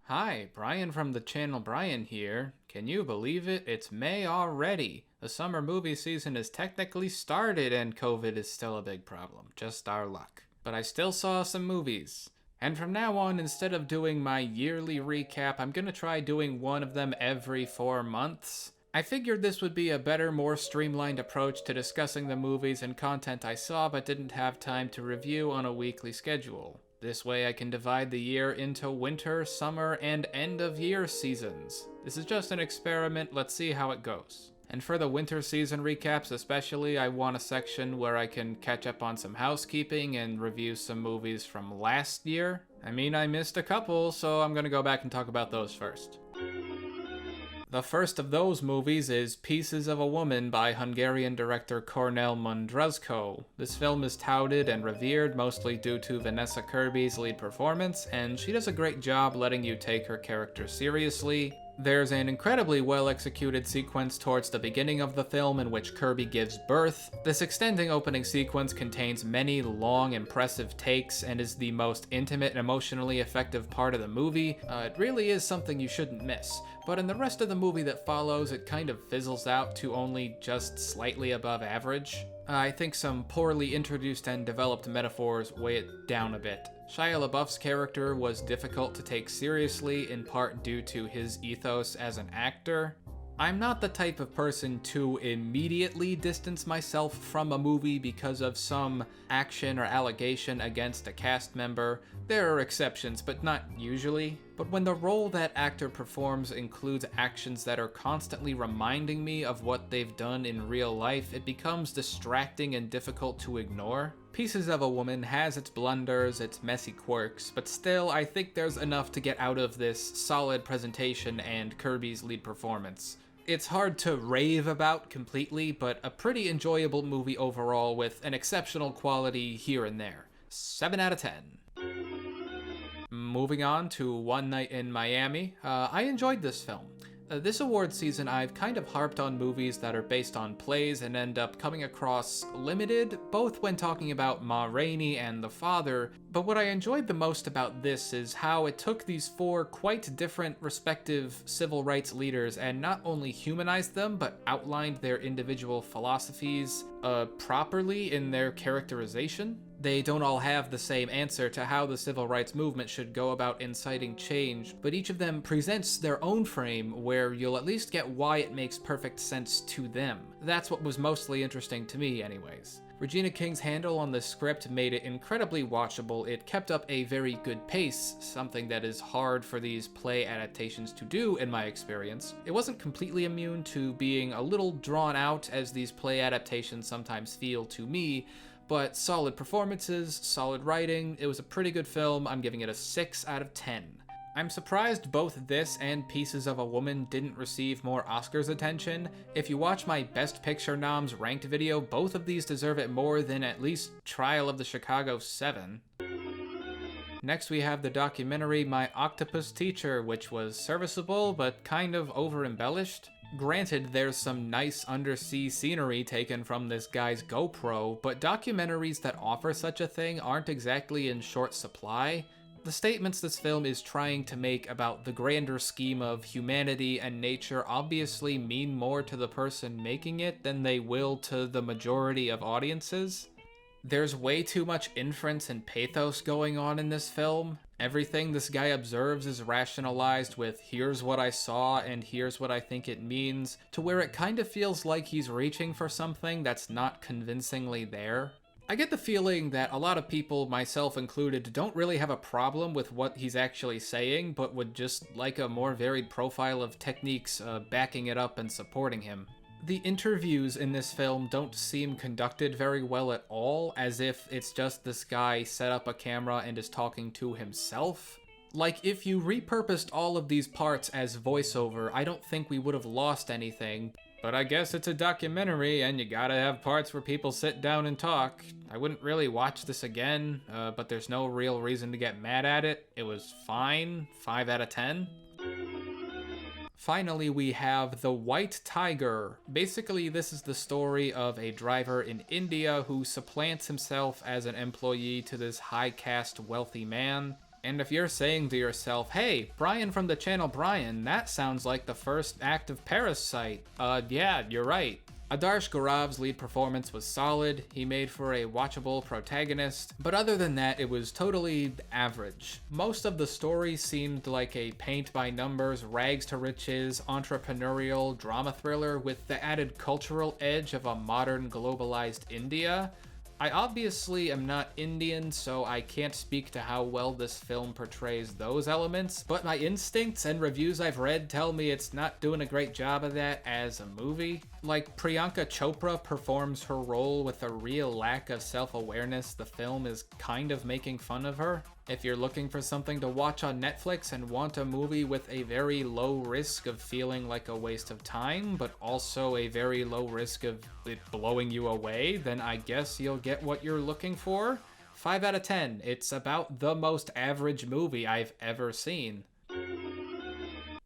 Hi, Brian from the channel Brian here. Can you believe it? It's May already. The summer movie season is technically started and COVID is still a big problem. Just our luck. But I still saw some movies. And from now on, instead of doing my yearly recap, I'm gonna try doing one of them every 4 months. I figured this would be a better, more streamlined approach to discussing the movies and content I saw but didn't have time to review on a weekly schedule. This way I can divide the year into winter, summer, and end-of-year seasons. This is just an experiment, let's see how it goes. And for the winter season recaps especially, I want a section where I can catch up on some housekeeping and review some movies from last year. I mean, I missed a couple, so I'm gonna go back and talk about those first. The first of those movies is Pieces of a Woman by Hungarian director Cornel Mundruzko. This film is touted and revered mostly due to Vanessa Kirby's lead performance, and she does a great job letting you take her character seriously. There's an incredibly well-executed sequence towards the beginning of the film in which Kirby gives birth. This extending opening sequence contains many long, impressive takes and is the most intimate and emotionally effective part of the movie. It really is something you shouldn't miss. But in the rest of the movie that follows, it kind of fizzles out to only just slightly above average. I think some poorly introduced and developed metaphors weigh it down a bit. Shia LaBeouf's character was difficult to take seriously, in part due to his ethos as an actor. I'm not the type of person to immediately distance myself from a movie because of some action or allegation against a cast member. There are exceptions, but not usually. But when the role that actor performs includes actions that are constantly reminding me of what they've done in real life, it becomes distracting and difficult to ignore. Pieces of a Woman has its blunders, its messy quirks, but still, I think there's enough to get out of this solid presentation and Kirby's lead performance. It's hard to rave about completely, but a pretty enjoyable movie overall with an exceptional quality here and there. 7 out of 10. Moving on to One Night in Miami, I enjoyed this film. This award season, I've kind of harped on movies that are based on plays and end up coming across limited, both when talking about Ma Rainey and The Father, but what I enjoyed the most about this is how it took these four quite different respective civil rights leaders and not only humanized them, but outlined their individual philosophies properly in their characterization. They don't all have the same answer to how the civil rights movement should go about inciting change, but each of them presents their own frame where you'll at least get why it makes perfect sense to them. That's what was mostly interesting to me anyways. Regina King's handle on the script made it incredibly watchable. It kept up a very good pace, something that is hard for these play adaptations to do in my experience. It wasn't completely immune to being a little drawn out as these play adaptations sometimes feel to me, but solid performances, solid writing, it was a pretty good film. I'm giving it a 6 out of 10. I'm surprised both this and Pieces of a Woman didn't receive more Oscars attention. If you watch my Best Picture noms ranked video, both of these deserve it more than at least Trial of the Chicago 7. Next we have the documentary My Octopus Teacher, which was serviceable but kind of over-embellished. Granted, there's some nice undersea scenery taken from this guy's GoPro, but documentaries that offer such a thing aren't exactly in short supply. The statements this film is trying to make about the grander scheme of humanity and nature obviously mean more to the person making it than they will to the majority of audiences. There's way too much inference and pathos going on in this film. Everything this guy observes is rationalized with here's what I saw and here's what I think it means, to where it kind of feels like he's reaching for something that's not convincingly there. I get the feeling that a lot of people, myself included, don't really have a problem with what he's actually saying, but would just like a more varied profile of techniques backing it up and supporting him. The interviews in this film don't seem conducted very well at all, as if it's just this guy set up a camera and is talking to himself. Like, if you repurposed all of these parts as voiceover, I don't think we would have lost anything. But I guess it's a documentary, and you gotta have parts where people sit down and talk. I wouldn't really watch this again, but there's no real reason to get mad at it. It was fine, 5 out of 10. Finally, we have The White Tiger. Basically, this is the story of a driver in India who supplants himself as an employee to this high-caste wealthy man. And if you're saying to yourself, hey, Brian from the channel Brian, that sounds like the first act of Parasite. Yeah, you're right. Adarsh Gaurav's lead performance was solid, he made for a watchable protagonist, but other than that, it was totally average. Most of the story seemed like a paint-by-numbers, rags-to-riches, entrepreneurial drama thriller with the added cultural edge of a modern, globalized India. I obviously am not Indian, so I can't speak to how well this film portrays those elements, but my instincts and reviews I've read tell me it's not doing a great job of that as a movie. Like, Priyanka Chopra performs her role with a real lack of self-awareness. The film is kind of making fun of her. If you're looking for something to watch on Netflix and want a movie with a very low risk of feeling like a waste of time, but also a very low risk of it blowing you away, then I guess you'll get what you're looking for. 5 out of 10. It's about the most average movie I've ever seen.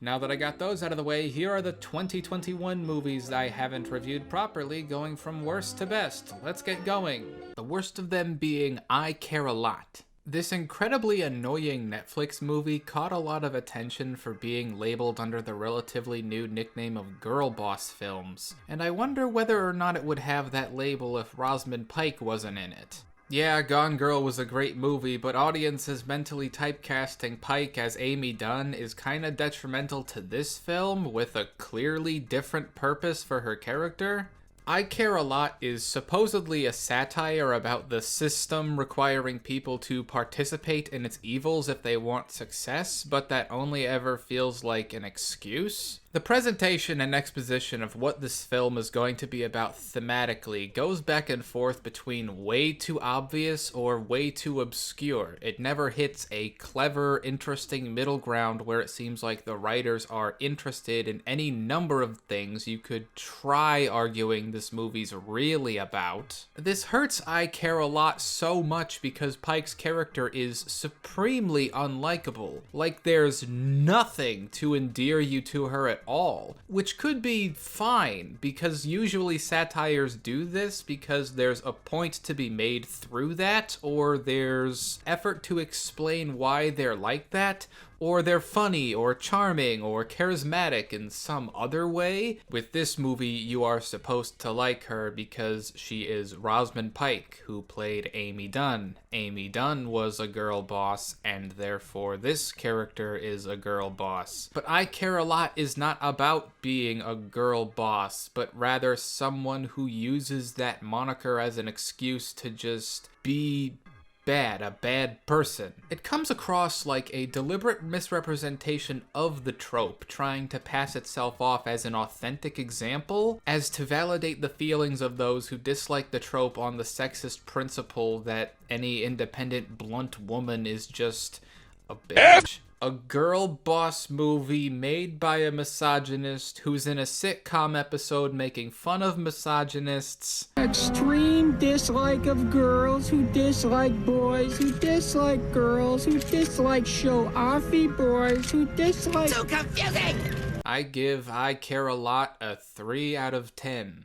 Now that I got those out of the way, here are the 2021 movies I haven't reviewed properly, going from worst to best. Let's get going. The worst of them being I Care a Lot. This incredibly annoying Netflix movie caught a lot of attention for being labeled under the relatively new nickname of Girl Boss Films, and I wonder whether or not it would have that label if Rosamund Pike wasn't in it. Yeah, Gone Girl was a great movie, but audiences mentally typecasting Pike as Amy Dunn is kinda detrimental to this film, with a clearly different purpose for her character. I Care a Lot is supposedly a satire about the system requiring people to participate in its evils if they want success, but that only ever feels like an excuse. The presentation and exposition of what this film is going to be about thematically goes back and forth between way too obvious or way too obscure. It never hits a clever, interesting middle ground where it seems like the writers are interested in any number of things you could try arguing this movie's really about. This hurts I Care a Lot so much because Pike's character is supremely unlikable. Like, there's nothing to endear you to her at all, which could be fine, because usually satires do this because there's a point to be made through that, or there's effort to explain why they're like that, or they're funny, or charming, or charismatic in some other way. With this movie, you are supposed to like her because she is Rosamund Pike, who played Amy Dunn. Amy Dunn was a girl boss, and therefore this character is a girl boss. But I Care a Lot is not about being a girl boss, but rather someone who uses that moniker as an excuse to just be bad, a bad person. It comes across like a deliberate misrepresentation of the trope, trying to pass itself off as an authentic example, as to validate the feelings of those who dislike the trope on the sexist principle that any independent, blunt woman is just a bitch. A girl boss movie made by a misogynist who's in a sitcom episode making fun of misogynists. Extreme dislike of girls who dislike boys who dislike girls who dislike show-offy boys who dislike... So confusing! I give I Care a Lot a 3 out of 10.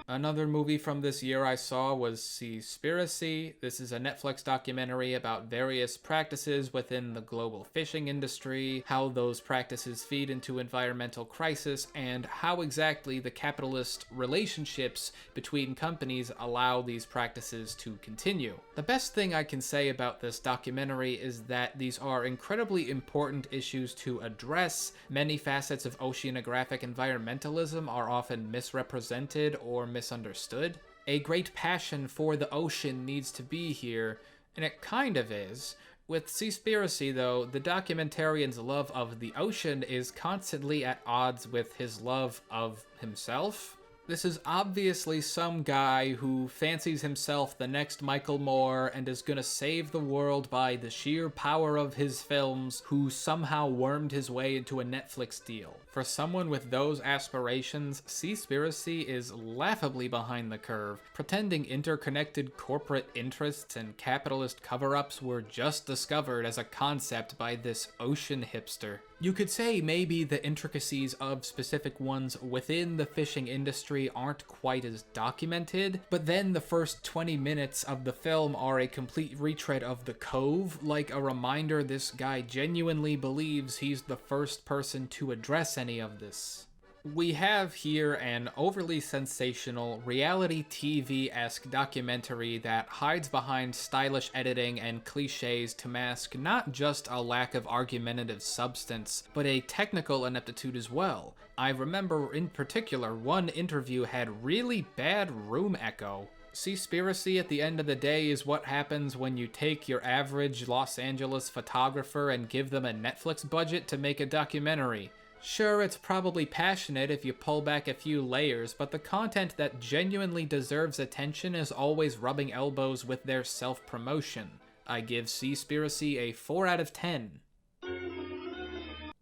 Another movie from this year I saw was Cspiricy. This is a Netflix documentary about various practices within the global fishing industry, how those practices feed into environmental crisis, and how exactly the capitalist relationships between companies allow these practices to continue. The best thing I can say about this documentary is that these are incredibly important issues to address. Many facets of oceanographic environmentalism are often misrepresented or misunderstood. A great passion for the ocean needs to be here, and it kind of is. With Cspiricy, though, the documentarian's love of the ocean is constantly at odds with his love of himself. This is obviously some guy who fancies himself the next Michael Moore and is gonna save the world by the sheer power of his films, who somehow wormed his way into a Netflix deal. For someone with those aspirations, Cspiracy is laughably behind the curve, pretending interconnected corporate interests and capitalist cover-ups were just discovered as a concept by this ocean hipster. You could say maybe the intricacies of specific ones within the fishing industry aren't quite as documented, but then the first 20 minutes of the film are a complete retread of The Cove, like a reminder this guy genuinely believes he's the first person to address any of this. We have here an overly sensational, reality TV-esque documentary that hides behind stylish editing and cliches to mask not just a lack of argumentative substance, but a technical ineptitude as well. I remember in particular one interview had really bad room echo. Cspiracy at the end of the day is what happens when you take your average Los Angeles photographer and give them a Netflix budget to make a documentary. Sure, it's probably passionate if you pull back a few layers, but the content that genuinely deserves attention is always rubbing elbows with their self-promotion. I give Cspiracy a 4 out of 10.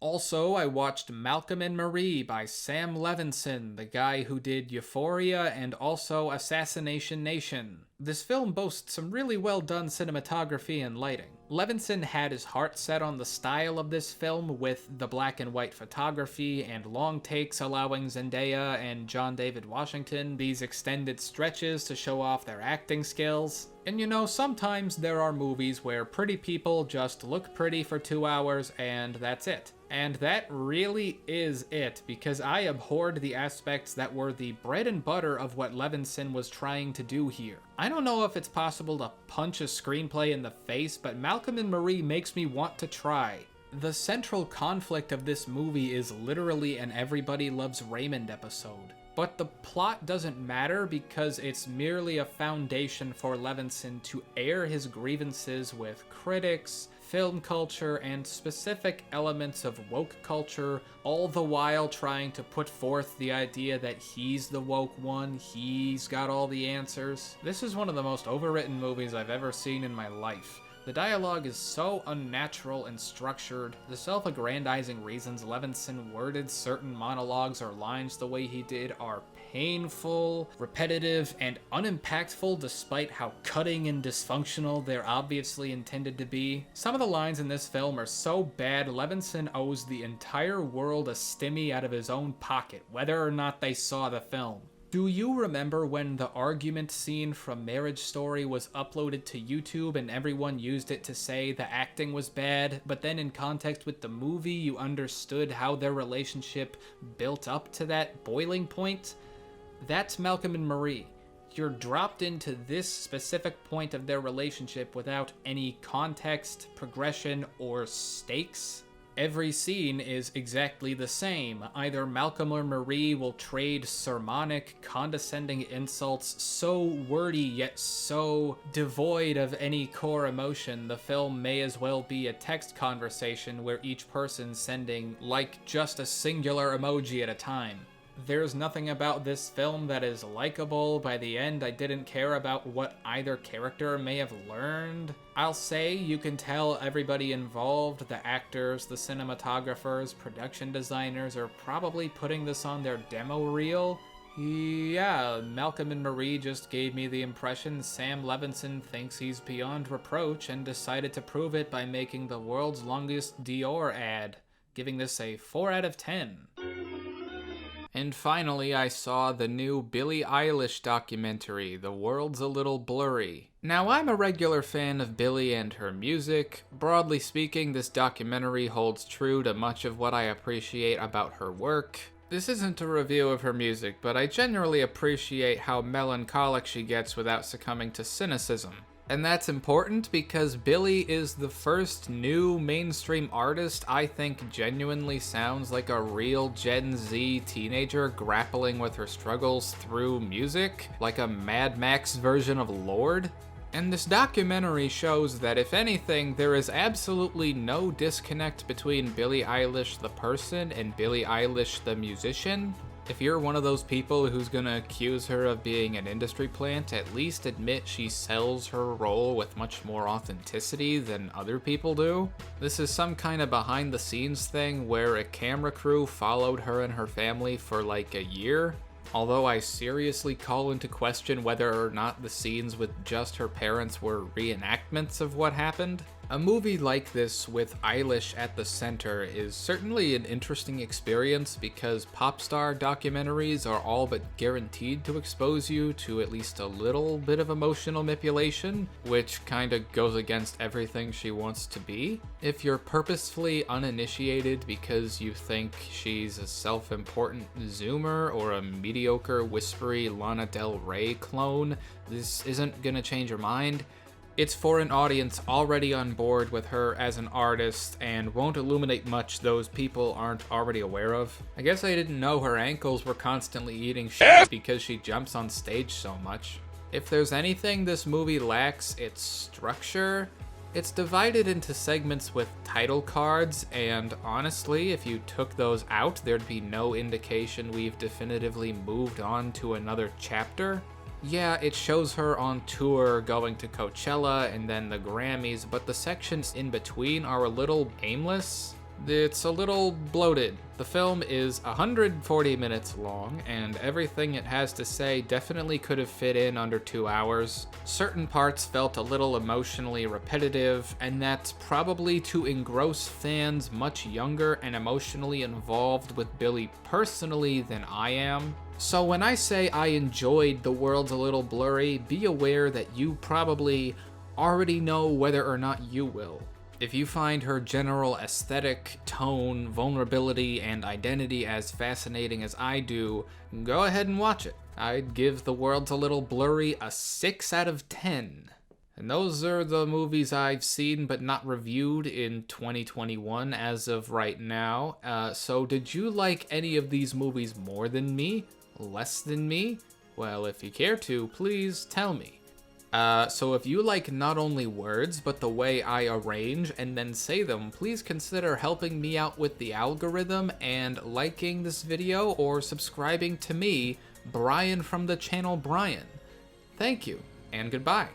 Also, I watched Malcolm and Marie by Sam Levinson, the guy who did Euphoria and also Assassination Nation. This film boasts some really well done cinematography and lighting. Levinson had his heart set on the style of this film with the black and white photography and long takes allowing Zendaya and John David Washington these extended stretches to show off their acting skills. And you know, sometimes there are movies where pretty people just look pretty for 2 hours and that's it. And that really is it, because I abhorred the aspects that were the bread and butter of what Levinson was trying to do here. I don't know if it's possible to punch a screenplay in the face, but Malcolm and Marie makes me want to try. The central conflict of this movie is literally an Everybody Loves Raymond episode. But the plot doesn't matter because it's merely a foundation for Levinson to air his grievances with critics, film culture, and specific elements of woke culture, all the while trying to put forth the idea that he's the woke one, he's got all the answers. This is one of the most overwritten movies I've ever seen in my life. The dialogue is so unnatural and structured. The self-aggrandizing reasons Levinson worded certain monologues or lines the way he did are painful, repetitive, and unimpactful despite how cutting and dysfunctional they're obviously intended to be. Some of the lines in this film are so bad, Levinson owes the entire world a stimmy out of his own pocket, whether or not they saw the film. Do you remember when the argument scene from Marriage Story was uploaded to YouTube and everyone used it to say the acting was bad, but then in context with the movie you understood how their relationship built up to that boiling point? That's Malcolm and Marie. You're dropped into this specific point of their relationship without any context, progression, or stakes. Every scene is exactly the same. Either Malcolm or Marie will trade sermonic, condescending insults so wordy yet so devoid of any core emotion, the film may as well be a text conversation where each person's sending, like, just a singular emoji at a time. There's nothing about this film that is likable. By the end, I didn't care about what either character may have learned. I'll say you can tell everybody involved, the actors, the cinematographers, production designers, are probably putting this on their demo reel. Yeah, Malcolm and Marie just gave me the impression Sam Levinson thinks he's beyond reproach and decided to prove it by making the world's longest Dior ad, giving this a 4 out of 10. And finally, I saw the new Billie Eilish documentary, The World's a Little Blurry. Now, I'm a regular fan of Billie and her music. Broadly speaking, this documentary holds true to much of what I appreciate about her work. This isn't a review of her music, but I generally appreciate how melancholic she gets without succumbing to cynicism. And that's important because Billie is the first new mainstream artist I think genuinely sounds like a real Gen Z teenager grappling with her struggles through music, like a Mad Max version of Lorde. And this documentary shows that if anything, there is absolutely no disconnect between Billie Eilish the person and Billie Eilish the musician. If you're one of those people who's gonna accuse her of being an industry plant, at least admit she sells her role with much more authenticity than other people do. This is some kind of behind the scenes thing where a camera crew followed her and her family for like a year. Although I seriously call into question whether or not the scenes with just her parents were reenactments of what happened. A movie like this with Eilish at the center is certainly an interesting experience because pop star documentaries are all but guaranteed to expose you to at least a little bit of emotional manipulation, which kinda goes against everything she wants to be. If you're purposefully uninitiated because you think she's a self-important Zoomer or a mediocre whispery Lana Del Rey clone, this isn't gonna change your mind. It's for an audience already on board with her as an artist and won't illuminate much those people aren't already aware of. I guess I didn't know her ankles were constantly eating shit because she jumps on stage so much. If there's anything this movie lacks, it's structure. It's divided into segments with title cards, and honestly, if you took those out, there'd be no indication we've definitively moved on to another chapter. Yeah, it shows her on tour going to Coachella and then the Grammys, but the sections in between are a little aimless. It's a little bloated. The film is 140 minutes long, and everything it has to say definitely could have fit in under 2 hours. Certain parts felt a little emotionally repetitive, and that's probably to engross fans much younger and emotionally involved with Billie personally than I am. So when I say I enjoyed The World's a Little Blurry, be aware that you probably already know whether or not you will. If you find her general aesthetic, tone, vulnerability, and identity as fascinating as I do, go ahead and watch it. I'd give The World's a Little Blurry a 6 out of 10. And those are the movies I've seen but not reviewed in 2021 as of right now. So did you like any of these movies more than me? Less than me? Well, if you care to, please tell me. So if you like not only words, but the way I arrange and then say them, please consider helping me out with the algorithm and liking this video or subscribing to me, Brian from the channel Brian. Thank you, and goodbye.